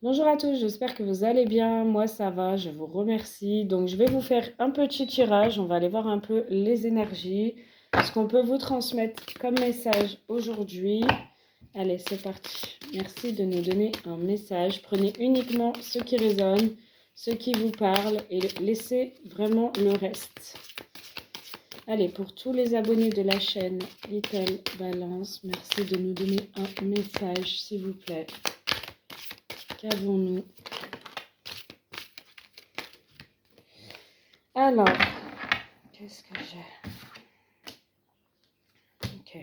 Bonjour à tous, j'espère que vous allez bien. Moi, ça va, je vous remercie. Donc, je vais vous faire un petit tirage. On va aller voir un peu les énergies, ce qu'on peut vous transmettre comme message aujourd'hui. Allez, c'est parti. Merci de nous donner un message. Prenez uniquement ce qui résonne, ce qui vous parle et laissez vraiment le reste. Allez, pour tous les abonnés de la chaîne Little Balance, merci de nous donner un message, s'il vous plaît. Qu'avons-nous? Alors, qu'est-ce que j'ai? Ok.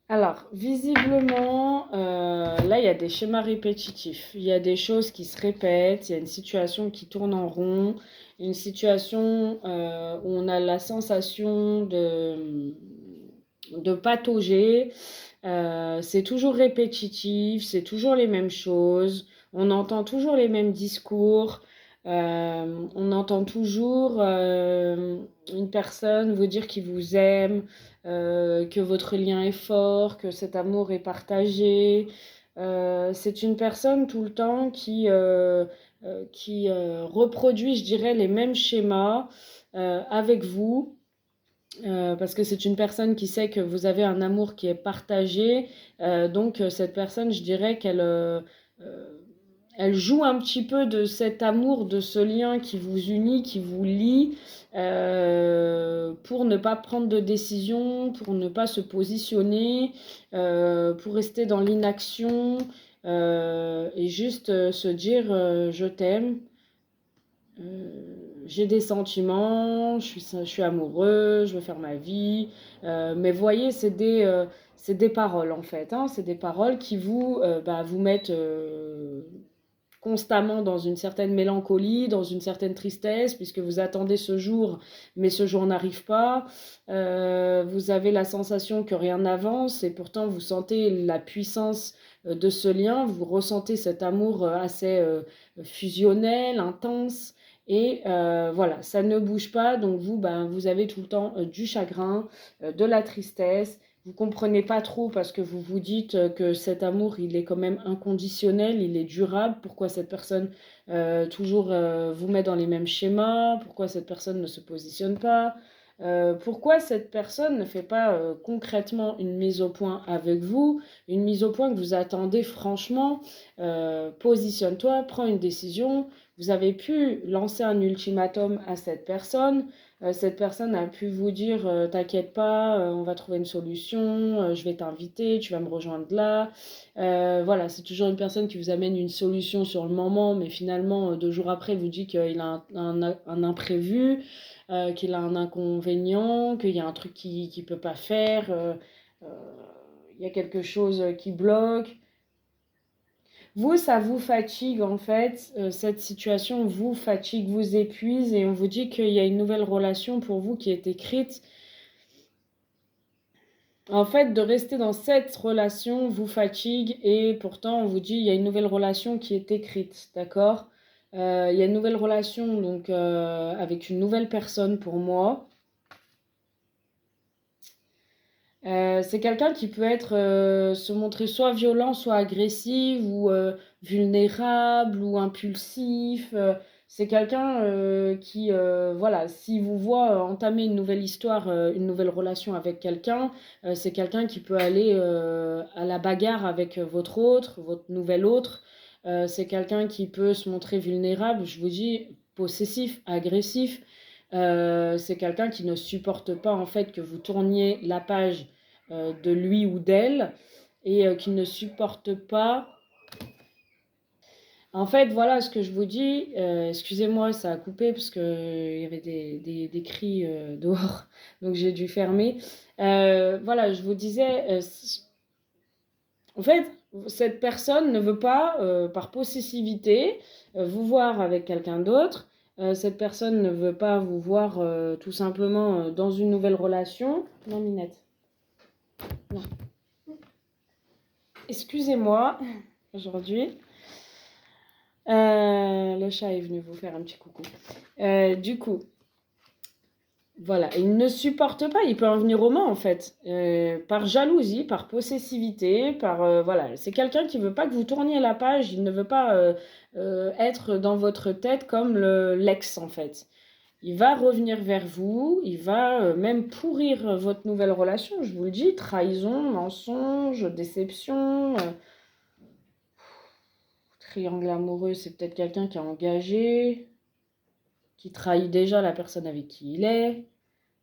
Alors, visiblement, là, il y a des schémas répétitifs. Il y a des choses qui se répètent. Il y a une situation qui tourne en rond. Une situation où on a la sensation de patauger. C'est toujours répétitif. C'est toujours les mêmes choses. On entend toujours les mêmes discours. On entend toujours une personne vous dire qu'il vous aime, que votre lien est fort, que cet amour est partagé. C'est une personne tout le temps qui reproduit, je dirais, les mêmes schémas avec vous. Parce que c'est une personne qui sait que vous avez un amour qui est partagé. Donc cette personne, je dirais qu'elle elle joue un petit peu de cet amour, de ce lien qui vous unit, qui vous lie, pour ne pas prendre de décision, pour ne pas se positionner, pour rester dans l'inaction et juste se dire je t'aime, j'ai des sentiments, je suis amoureux, je veux faire ma vie. Mais voyez, c'est des paroles en fait. Hein, c'est des paroles qui vous mettent constamment dans une certaine mélancolie, dans une certaine tristesse, puisque vous attendez ce jour, mais ce jour n'arrive pas. Vous avez la sensation que rien n'avance et pourtant vous sentez la puissance de ce lien, vous ressentez cet amour assez fusionnel, intense. Et voilà, ça ne bouge pas, donc vous avez tout le temps du chagrin, de la tristesse. Vous comprenez pas trop parce que vous vous dites que cet amour, il est quand même inconditionnel, il est durable. Pourquoi cette personne toujours vous met dans les mêmes schémas? Pourquoi cette personne ne se positionne pas? Pourquoi cette personne ne fait pas concrètement une mise au point avec vous, une mise au point que vous attendez franchement? Positionne-toi, prends une décision. Vous avez pu lancer un ultimatum à cette personne. Cette personne a pu vous dire t'inquiète pas, on va trouver une solution, je vais t'inviter, tu vas me rejoindre là. Voilà, c'est toujours une personne qui vous amène une solution sur le moment, mais finalement, 2 jours après, vous dit qu'il a un imprévu, qu'il a un inconvénient, qu'il y a un truc qu'il ne peut pas faire, euh, il y a quelque chose qui bloque. Vous, ça vous fatigue en fait, cette situation vous fatigue, vous épuise et on vous dit qu'il y a une nouvelle relation pour vous qui est écrite. En fait, de rester dans cette relation vous fatigue et pourtant on vous dit il y a une nouvelle relation qui est écrite, d'accord? Il y a une nouvelle relation donc avec une nouvelle personne pour moi. C'est quelqu'un qui peut être se montrer soit violent, soit agressif ou vulnérable ou impulsif. C'est quelqu'un qui, voilà, si vous voit entamer une nouvelle histoire, une nouvelle relation avec quelqu'un, c'est quelqu'un qui peut aller à la bagarre avec votre nouvel autre. C'est quelqu'un qui peut se montrer vulnérable, je vous dis, possessif, agressif. C'est quelqu'un qui ne supporte pas en fait que vous tourniez la page de lui ou d'elle et qui ne supporte pas. En fait, voilà ce que je vous dis. Excusez-moi, ça a coupé parce qu'il y avait des cris dehors, donc j'ai dû fermer. Voilà, je vous disais, en fait, cette personne ne veut pas, par possessivité, vous voir avec quelqu'un d'autre. Cette personne ne veut pas vous voir tout simplement dans une nouvelle relation. Non, Minette. Non. Excusez-moi, aujourd'hui. Le chat est venu vous faire un petit coucou. Du coup, Voilà, il ne supporte pas, il peut en venir aux mains en fait, par jalousie, par possessivité, voilà. C'est quelqu'un qui veut pas que vous tourniez la page, il ne veut pas, être dans votre tête comme l'ex en fait. Il va revenir vers vous, il va, même pourrir, votre nouvelle relation, je vous le dis, trahison, mensonge, déception, triangle amoureux, c'est peut-être quelqu'un qui est engagé, qui trahit déjà la personne avec qui il est.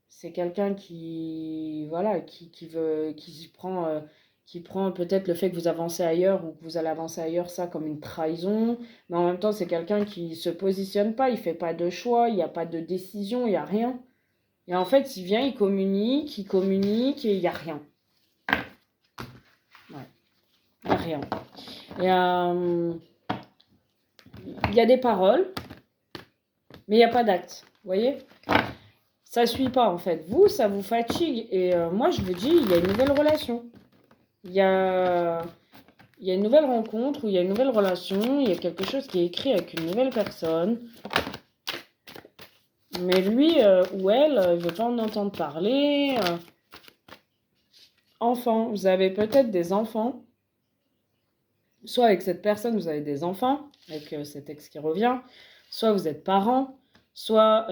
C'est quelqu'un qui, voilà, qui veut, qui prend peut-être le fait que vous avancez ailleurs ou que vous allez avancer ailleurs, ça comme une trahison. Mais en même temps, c'est quelqu'un qui se positionne pas, il fait pas de choix, il n'y a pas de décision, il n'y a rien. Et en fait, il vient, il communique et il n'y a rien. Ouais, il n'y a rien. Et il y a des paroles, mais il n'y a pas d'actes. Vous voyez? Ça suit pas en fait. Vous, ça vous fatigue. Et moi, je vous dis, il y a une nouvelle relation. Il y a, il y a une nouvelle rencontre ou il y a une nouvelle relation. Il y a quelque chose qui est écrit avec une nouvelle personne. Mais lui ou elle, il ne veut pas en entendre parler. Enfants, vous avez peut-être des enfants. Soit avec cette personne, vous avez des enfants, avec cet ex qui revient. Soit vous êtes parents. Soit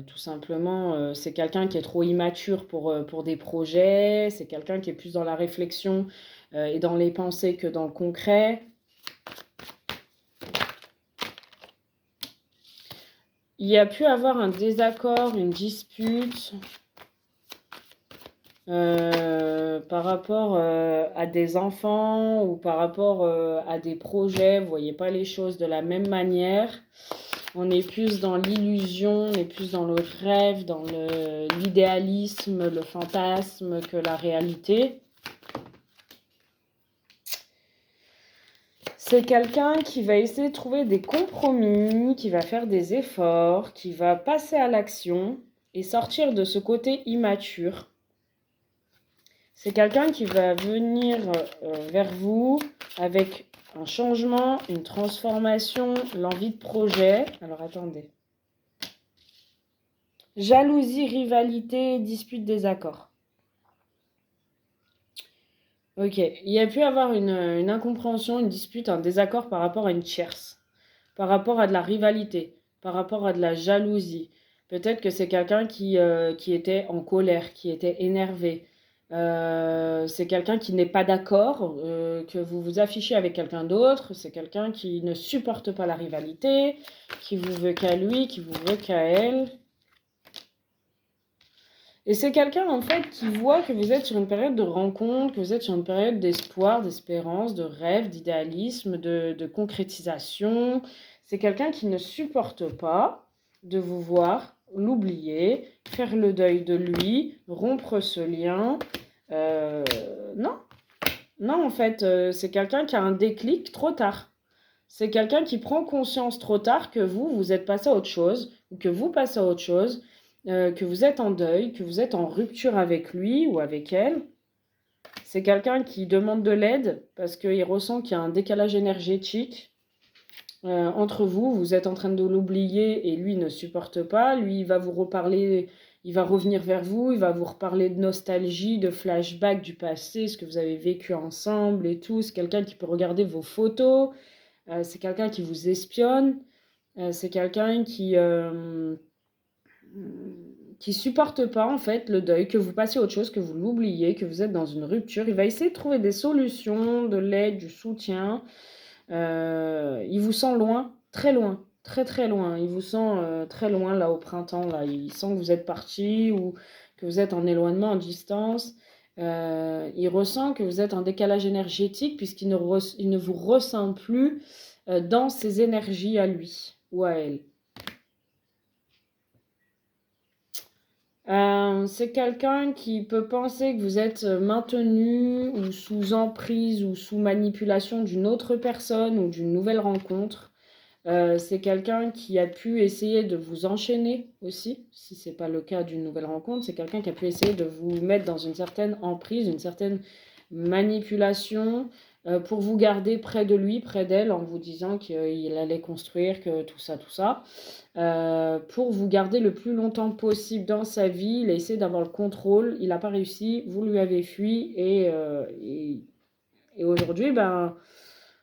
tout simplement, c'est quelqu'un qui est trop immature pour des projets. C'est quelqu'un qui est plus dans la réflexion et dans les pensées que dans le concret. Il y a pu avoir un désaccord, une dispute par rapport à des enfants ou par rapport à des projets. Vous ne voyez pas les choses de la même manière. On est plus dans l'illusion, on est plus dans le rêve, dans l'idéalisme, le fantasme que la réalité. C'est quelqu'un qui va essayer de trouver des compromis, qui va faire des efforts, qui va passer à l'action et sortir de ce côté immature. C'est quelqu'un qui va venir vers vous avec un changement, une transformation, l'envie de projet. Alors attendez. Jalousie, rivalité, dispute, désaccord. Ok, il y a pu avoir une incompréhension, une dispute, un désaccord par rapport à une tierce, par rapport à de la rivalité, par rapport à de la jalousie. Peut-être que c'est quelqu'un qui était en colère, qui était énervé. C'est quelqu'un qui n'est pas d'accord, que vous vous affichez avec quelqu'un d'autre. C'est quelqu'un qui ne supporte pas la rivalité, qui vous veut qu'à lui, qui vous veut qu'à elle. Et c'est quelqu'un, en fait, qui voit que vous êtes sur une période de rencontre, que vous êtes sur une période d'espoir, d'espérance, de rêve, d'idéalisme, de concrétisation. C'est quelqu'un qui ne supporte pas de vous voir, l'oublier, faire le deuil de lui, rompre ce lien. Non, non, en fait, c'est quelqu'un qui a un déclic trop tard. C'est quelqu'un qui prend conscience trop tard que vous êtes passé à autre chose, ou que vous passez à autre chose, que vous êtes en deuil, que vous êtes en rupture avec lui ou avec elle. C'est quelqu'un qui demande de l'aide parce qu'il ressent qu'il y a un décalage énergétique entre vous. Vous êtes en train de l'oublier et lui ne supporte pas. Lui, il va vous reparler, il va revenir vers vous, il va vous reparler de nostalgie, de flashback du passé, ce que vous avez vécu ensemble et tout. C'est quelqu'un qui peut regarder vos photos. C'est quelqu'un qui vous espionne. C'est quelqu'un qui supporte pas en fait le deuil, que vous passiez à autre chose, que vous l'oubliez, que vous êtes dans une rupture. Il va essayer de trouver des solutions, de l'aide, du soutien. Il vous sent loin, très loin, très très loin. Il vous sent très loin là au printemps. Là. Il sent que vous êtes parti ou que vous êtes en éloignement, en distance. Il ressent que vous êtes en décalage énergétique puisqu'il il ne vous ressent plus dans ses énergies à lui ou à elle. C'est quelqu'un qui peut penser que vous êtes maintenu ou sous emprise ou sous manipulation d'une autre personne ou d'une nouvelle rencontre. C'est quelqu'un qui a pu essayer de vous enchaîner aussi, si ce n'est pas le cas d'une nouvelle rencontre. C'est quelqu'un qui a pu essayer de vous mettre dans une certaine emprise, une certaine manipulation, pour vous garder près de lui, près d'elle, en vous disant qu'il allait construire, que tout ça, pour vous garder le plus longtemps possible dans sa vie. Il a essayé d'avoir le contrôle, il n'a pas réussi, vous lui avez fui, et aujourd'hui,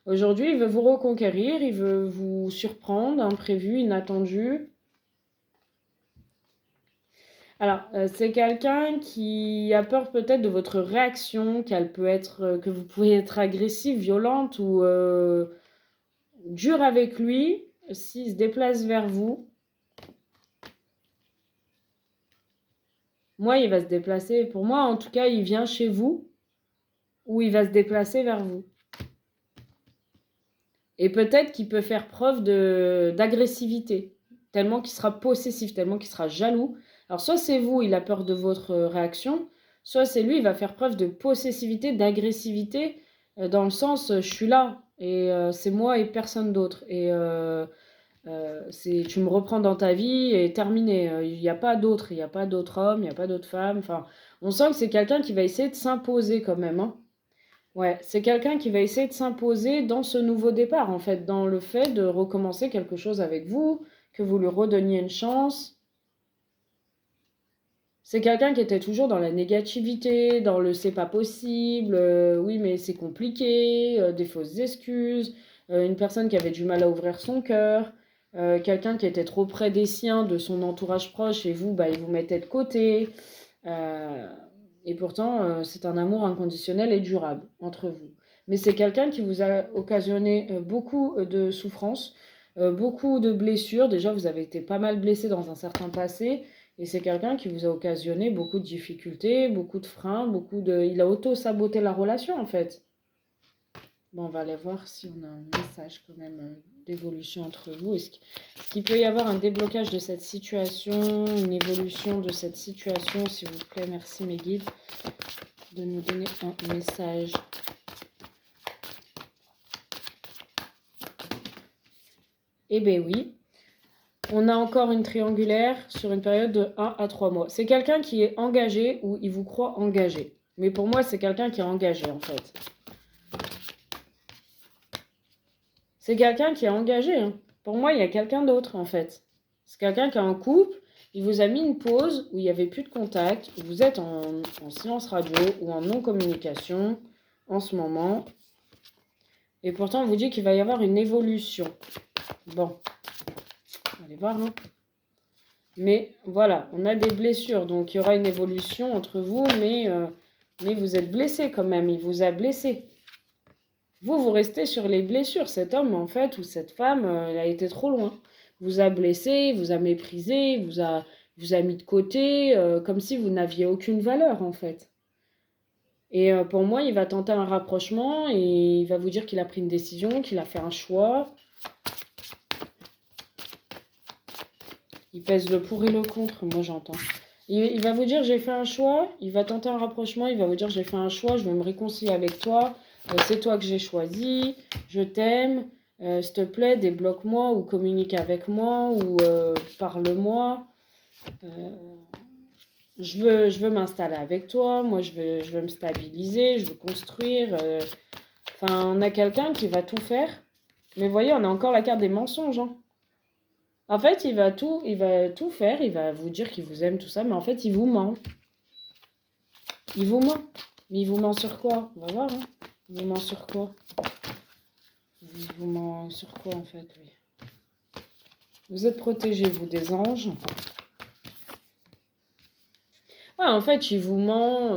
aujourd'hui, il veut vous reconquérir, il veut vous surprendre, imprévu, inattendu. Alors, c'est quelqu'un qui a peur peut-être de votre réaction, que vous pouvez être agressive, violente ou dur avec lui s'il se déplace vers vous. Moi, il va se déplacer. Pour moi, en tout cas, il vient chez vous ou il va se déplacer vers vous. Et peut-être qu'il peut faire preuve d'agressivité, tellement qu'il sera possessif, tellement qu'il sera jaloux. Alors, soit c'est vous, il a peur de votre réaction, soit c'est lui, il va faire preuve de possessivité, d'agressivité, dans le sens, je suis là, et c'est moi et personne d'autre. Et tu me reprends dans ta vie et terminé. Il n'y a pas d'autre, il n'y a pas d'autre homme, il n'y a pas d'autre femme. Enfin, on sent que c'est quelqu'un qui va essayer de s'imposer quand même, hein. Ouais, c'est quelqu'un qui va essayer de s'imposer dans ce nouveau départ, en fait, dans le fait de recommencer quelque chose avec vous, que vous lui redonniez une chance. C'est quelqu'un qui était toujours dans la négativité, dans le c'est pas possible, oui, mais c'est compliqué, des fausses excuses, une personne qui avait du mal à ouvrir son cœur, quelqu'un qui était trop près des siens, de son entourage proche, et vous, bah, il vous mettait de côté. Euh, et pourtant, c'est un amour inconditionnel et durable entre vous. Mais c'est quelqu'un qui vous a occasionné beaucoup de souffrances, beaucoup de blessures. Déjà, vous avez été pas mal blessé dans un certain passé. Et c'est quelqu'un qui vous a occasionné beaucoup de difficultés, beaucoup de freins, Il a auto-saboté la relation, en fait. Bon, on va aller voir si on a un message quand même d'évolution entre vous. Est-ce qu'il peut y avoir un déblocage de cette situation, une évolution de cette situation, s'il vous plaît? Merci mes guides de nous donner un message. Eh bien oui, on a encore une triangulaire sur une période de 1 à 3 mois. C'est quelqu'un qui est engagé ou il vous croit engagé. Mais pour moi, c'est quelqu'un qui est engagé en fait. C'est quelqu'un qui est engagé, hein. Pour moi, il y a quelqu'un d'autre, en fait. C'est quelqu'un qui est en couple, il vous a mis une pause où il n'y avait plus de contact, où vous êtes en silence radio ou en non-communication en ce moment. Et pourtant, on vous dit qu'il va y avoir une évolution. Bon, allez voir, hein. Mais voilà, on a des blessures, donc il y aura une évolution entre vous, mais vous êtes blessé quand même, il vous a blessé. Vous restez sur les blessures. Cet homme, en fait, ou cette femme, elle a été trop loin. Vous a blessé, vous a méprisé, vous a mis de côté, comme si vous n'aviez aucune valeur, en fait. Et pour moi, il va tenter un rapprochement et il va vous dire qu'il a pris une décision, qu'il a fait un choix. Il pèse le pour et le contre, moi j'entends. Il va vous dire j'ai fait un choix, il va tenter un rapprochement, il va vous dire j'ai fait un choix, je vais me réconcilier avec toi, c'est toi que j'ai choisi, je t'aime, s'il te plaît, débloque-moi ou communique avec moi ou parle-moi. Je veux m'installer avec toi, moi je veux me stabiliser, je veux construire. Enfin, on a quelqu'un qui va tout faire. Mais vous voyez, on a encore la carte des mensonges, hein. En fait, il va tout faire, il va vous dire qu'il vous aime, tout ça, mais en fait, il vous ment. Il vous ment. Mais il vous ment sur quoi? On va voir, hein. Il vous ment sur quoi? Il vous ment sur quoi, en fait, lui? Vous êtes protégé, vous, des anges. Ouais, en fait, il vous ment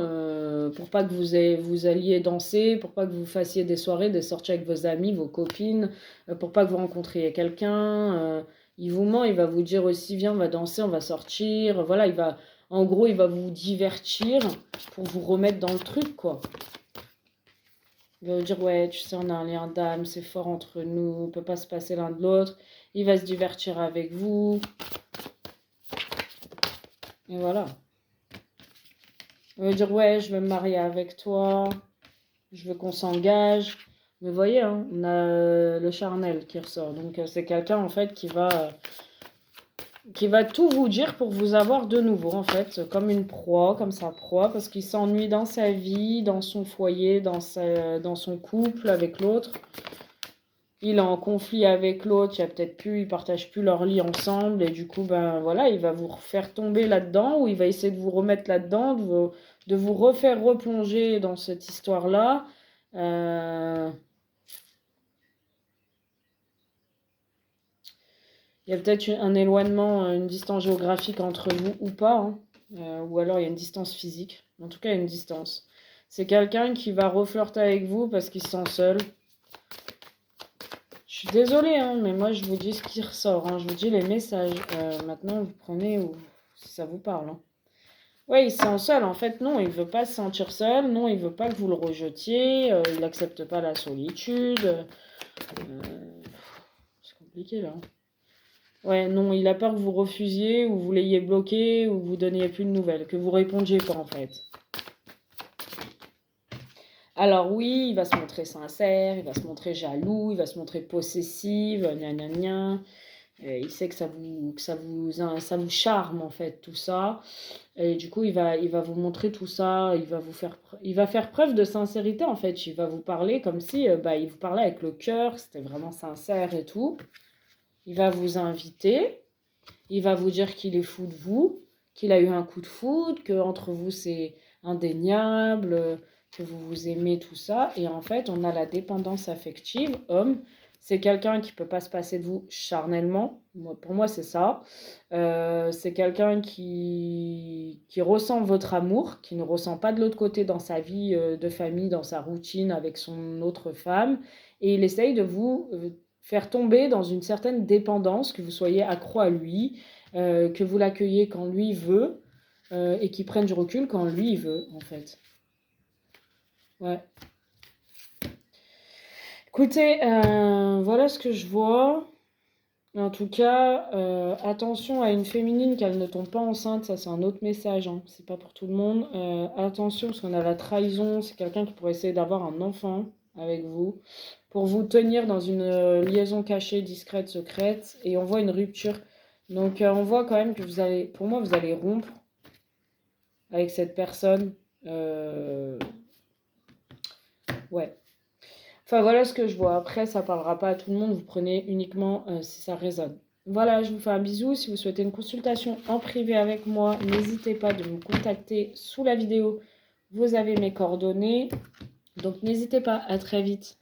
pour pas que vous alliez danser, pour pas que vous fassiez des soirées, des sorties avec vos amis, vos copines, pour pas que vous rencontriez quelqu'un. Il vous ment, il va vous dire aussi, viens, on va danser, on va sortir. Voilà, en gros, il va vous divertir pour vous remettre dans le truc, quoi. Il va vous dire, ouais, tu sais, on a un lien d'âme, c'est fort entre nous, on peut pas se passer l'un de l'autre. Il va se divertir avec vous. Et voilà. Il va dire, ouais, je veux me marier avec toi, je veux qu'on s'engage. Mais vous voyez, hein, on a le charnel qui ressort. Donc, c'est quelqu'un, en fait, qui va qui va tout vous dire pour vous avoir de nouveau, en fait, comme une proie, comme sa proie, parce qu'il s'ennuie dans sa vie, dans son foyer, dans son couple avec l'autre. Il est en conflit avec l'autre, il y a peut-être plus, ils partagent plus leur lit ensemble, et du coup, ben voilà, il va vous faire tomber là-dedans, ou il va essayer de vous remettre là-dedans, de vous refaire replonger dans cette histoire-là. Il y a peut-être un éloignement, une distance géographique entre vous ou pas, hein. Ou alors il y a une distance physique. En tout cas, il y a une distance. C'est quelqu'un qui va reflirter avec vous parce qu'il se sent seul. Je suis désolée, hein, mais moi je vous dis ce qui ressort, hein. Je vous dis les messages. Maintenant, vous prenez ou si ça vous parle, hein. Oui, il se sent seul. En fait, non, il veut pas se sentir seul. Non, il veut pas que vous le rejetiez. Il n'accepte pas la solitude. C'est compliqué là. Ouais, non, il a peur que vous refusiez, ou vous l'ayez bloqué, ou vous donniez plus de nouvelles, que vous répondiez pas en fait. Alors oui, il va se montrer sincère, il va se montrer jaloux, il va se montrer possessif, gna gna gna. Il sait que ça vous charme en fait tout ça. Et du coup, il va vous montrer tout ça, il va faire preuve de sincérité en fait. Il va vous parler comme si bah, il vous parlait avec le cœur, c'était vraiment sincère et tout. Il va vous inviter. Il va vous dire qu'il est fou de vous, qu'il a eu un coup de foudre, qu'entre vous c'est indéniable, que vous vous aimez, tout ça. Et en fait, on a la dépendance affective. Homme, c'est quelqu'un qui ne peut pas se passer de vous charnellement. Pour moi, c'est ça. C'est quelqu'un qui ressent votre amour, qui ne ressent pas de l'autre côté dans sa vie de famille, dans sa routine avec son autre femme. Et il essaye de vous faire tomber dans une certaine dépendance, que vous soyez accro à lui, que vous l'accueillez quand lui veut, et qu'il prenne du recul quand lui veut, en fait. Ouais. Écoutez, voilà ce que je vois. En tout cas, attention à une féminine qu'elle ne tombe pas enceinte, ça c'est un autre message, hein. C'est pas pour tout le monde. Attention, parce qu'on a la trahison, c'est quelqu'un qui pourrait essayer d'avoir un enfant avec vous, pour vous tenir dans une liaison cachée, discrète, secrète, et on voit une rupture. Donc on voit quand même que vous allez, pour moi, vous allez rompre avec cette personne. Ouais. Enfin, voilà ce que je vois. Après, ça parlera pas à tout le monde. Vous prenez uniquement si ça résonne. Voilà, je vous fais un bisou. Si vous souhaitez une consultation en privé avec moi, n'hésitez pas de me contacter sous la vidéo. Vous avez mes coordonnées. Donc, n'hésitez pas. À très vite.